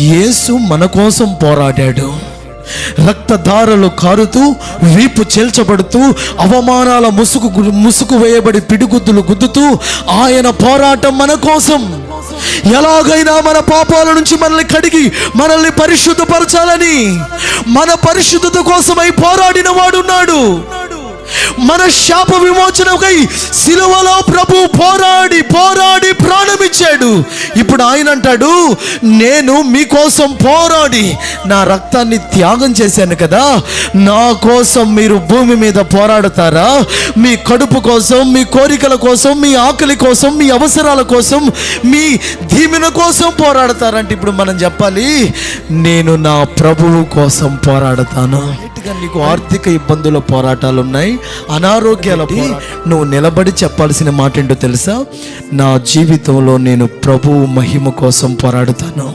యేసు మన కోసం పోరాడాడు. రక్తధారలు కారుతూ, వీపు చేల్చబడుతూ, అవమానాల ముసుగు వేయబడి పిడిగుద్దులు గుద్దుతూ ఆయన పోరాటం మన కోసం. ఎలాగైనా మన పాపాల నుంచి మనల్ని కడిగి మనల్ని పరిశుద్ధపరచాలని, మన పరిశుద్ధత కోసమై పోరాడిన వాడున్నాడు. మన శాప విమోచనకై సిలువలో ప్రభు పోరాడి ప్రాణమిచ్చాడు. ఇప్పుడు ఆయన అంటాడు, నేను మీకోసం పోరాడి నా రక్తాన్ని త్యాగం చేశాను కదా, నా కోసం మీరు భూమి మీద పోరాడతారా? మీ కడుపు కోసం, మీ కోరికల కోసం, మీ ఆకలి కోసం, మీ అవసరాల కోసం, మీ దీవెన కోసం పోరాడతారంటే ఇప్పుడు మనం చెప్పాలి, నేను నా ప్రభువు కోసం పోరాడతాను. నీకు ఆర్థిక ఇబ్బందుల పోరాటాలు ఉన్నాయి, అనారోగ్యాల, నువ్వు నిలబడి చెప్పాల్సిన మాట ఏంటో తెలుసా? నా జీవితంలో నేను ప్రభువు మహిమ కోసం పోరాడుతాను.